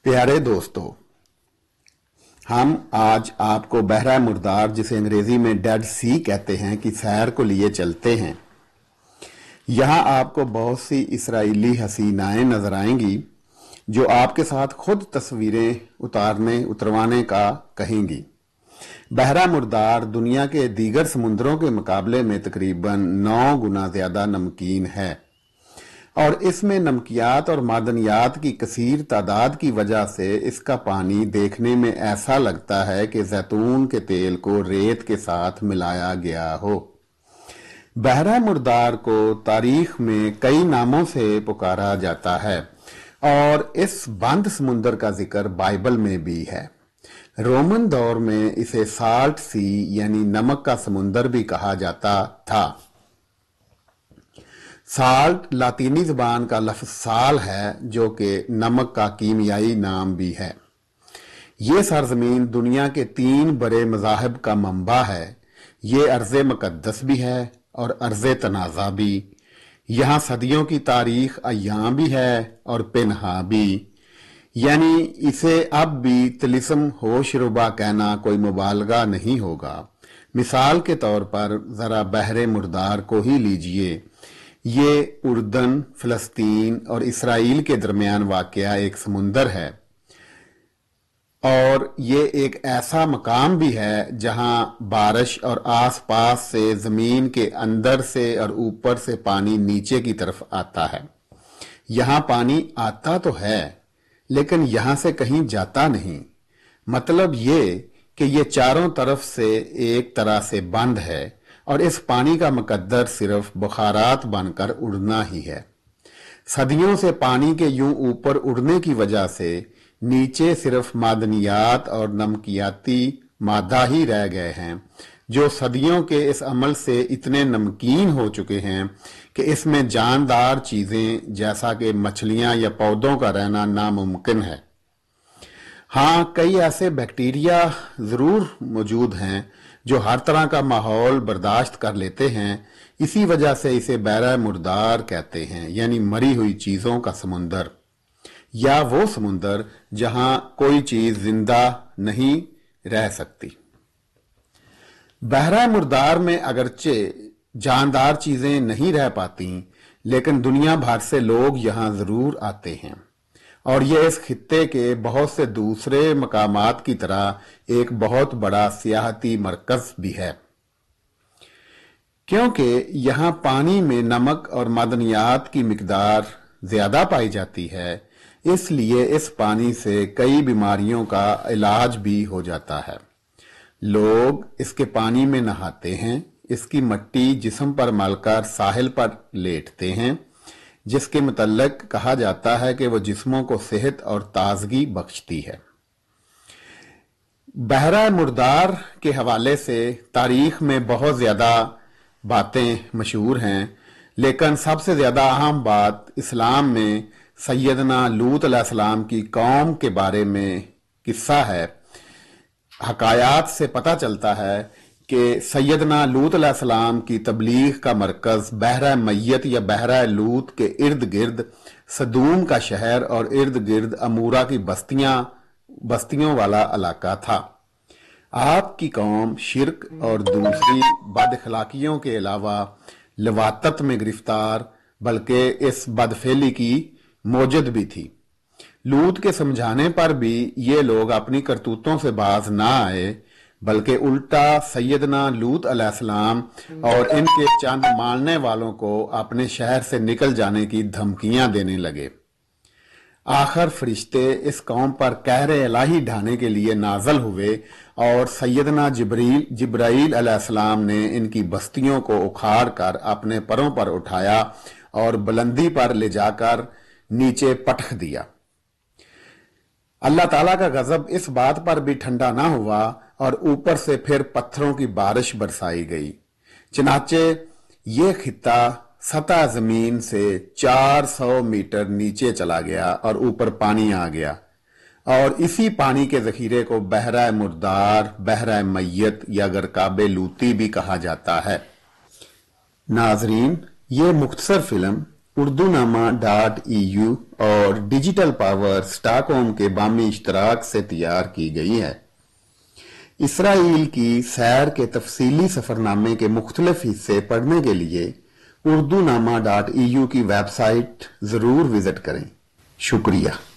प्यारे दोस्तों, हम आज आपको बहरा मुर्दार, जिसे अंग्रेजी में डेड सी कहते हैं, की सैर को लिए चलते हैं। यहाँ आपको बहुत सी इसराइली हसीनाएं नजर आएंगी जो आपके साथ खुद तस्वीरें उतरवाने का कहेंगी। बहरा मुर्दार दुनिया के दीगर समुद्रों के मुकाबले में तकरीबन 9 गुना ज्यादा नमकीन है और इसमें नमकियात और मादनियात की कसीर तादाद की वजह से इसका पानी देखने में ऐसा लगता है कि जैतून के तेल को रेत के साथ मिलाया गया हो। बहरा मुर्दार को तारीख में कई नामों से पुकारा जाता है और इस बंद समुंदर का जिक्र बाइबल में भी है। रोमन दौर में इसे साल्ट सी यानी नमक का समुंदर भी कहा जाता था। साल्ट लातीनी जुबान का लफ्ज साल है जो कि नमक का कीमियाई नाम भी है। ये सरजमीन दुनिया के 3 बड़े मज़ाहिब का मंबा है। ये अर्ज़ मुक़द्दस भी है और अर्ज़ तनाज़ा भी। यहाँ सदियों की तारीख अय्याम भी है और पिनहा भी, यानी इसे अब भी तिलिस्म होशरुबा कहना कोई मुबालगा नहीं होगा। मिसाल के तौर पर जरा बहरे मुर्दार को ही लीजिए। ये उर्दन, फिलिस्तीन और इसराइल के दरमियान वाक़या एक समुंदर है और ये एक ऐसा मकाम भी है जहां बारिश और आसपास से जमीन के अंदर से और ऊपर से पानी नीचे की तरफ आता है। यहां पानी आता तो है लेकिन यहां से कहीं जाता नहीं। मतलब ये कि ये चारों तरफ से एक तरह से बंद है और इस पानी का मुकद्दर सिर्फ बुखारात बनकर उड़ना ही है। सदियों से पानी के यूं ऊपर उड़ने की वजह से नीचे सिर्फ मादनियात और नमकियाती मादा ही रह गए हैं, जो सदियों के इस अमल से इतने नमकीन हो चुके हैं कि इसमें जानदार चीजें जैसा कि मछलियां या पौधों का रहना नामुमकिन है। हाँ, कई ऐसे बैक्टीरिया जरूर मौजूद हैं जो हर तरह का माहौल बर्दाश्त कर लेते हैं। इसी वजह से इसे बहरा मुर्दार कहते हैं, यानी मरी हुई चीजों का समुंदर, या वो समुंदर जहां कोई चीज जिंदा नहीं रह सकती। बहरा मुर्दार में अगरचे जानदार चीजें नहीं रह पाती, लेकिन दुनिया भर से लोग यहां जरूर आते हैं और यह इस खित्ते के बहुत से दूसरे मकामात की तरह एक बहुत बड़ा सियाहती मरकज भी है। क्योंकि यहां पानी में नमक और मादनियात की मिकदार ज्यादा पाई जाती है, इसलिए इस पानी से कई बीमारियों का इलाज भी हो जाता है। लोग इसके पानी में नहाते हैं, इसकी मट्टी जिस्म पर मलकर साहिल पर लेटते हैं, जिसके मुतल्लिक कहा जाता है कि वह जिस्मों को सेहत और ताजगी बख्शती है। बहरा मुर्दार के हवाले से तारीख में बहुत ज्यादा बातें मशहूर हैं, लेकिन सबसे ज्यादा अहम बात इस्लाम में सैयदना लूत अलैहिस्सलाम की कौम के बारे में किस्सा है। हकायात से पता चलता है कि सैयदना लूत अलैहिस्सलाम की तबलीग का मरकज बहरा मैयत या बहरा लूत के इर्द गिर्द सदूम का शहर और इर्द गिर्द अमूरा की बस्तियों वाला इलाका था। आपकी कौम शिरक और दूसरी बदअखलाकियों के अलावा लवातत में गिरफ्तार, बल्कि इस बदफेली की मौजूद भी थी। लूत के समझाने पर भी ये लोग अपनी करतूतों से बाज ना आए, बल्कि उल्टा सैयदना लूत अलैहिस्सलाम और इनके चंद मानने वालों को अपने शहर से निकल जाने की धमकियां देने लगे। आखिर फरिश्ते इस कौम पर कहरे इलाही ढाने के लिए नाजल हुए और सैयदना जिब्राइल अलैहिस्सलाम ने इनकी बस्तियों को उखाड़ कर अपने परों पर उठाया और बुलंदी पर ले जाकर नीचे पटक दिया। अल्लाह ताला का गजब इस बात पर भी ठंडा ना हुआ और ऊपर से फिर पत्थरों की बारिश बरसाई गई। चनाचे ये खित्ता सतह जमीन से 400 मीटर नीचे चला गया और ऊपर पानी आ गया और इसी पानी के जखीरे को बहरा मुर्दार, बहरा मैयत या गरकाबे लूती भी कहा जाता है। नाजरीन, ये मुख्तसर फिल्म اردو نامہ .eu اور ڈیجیٹل پاور اسٹاک ہوم کے بامی اشتراک سے تیار کی گئی ہے۔ اسرائیل کی سیر کے تفصیلی سفرنامے کے مختلف حصے پڑھنے کے لیے اردو نامہ .eu کی ویب سائٹ ضرور وزٹ کریں۔ شکریہ۔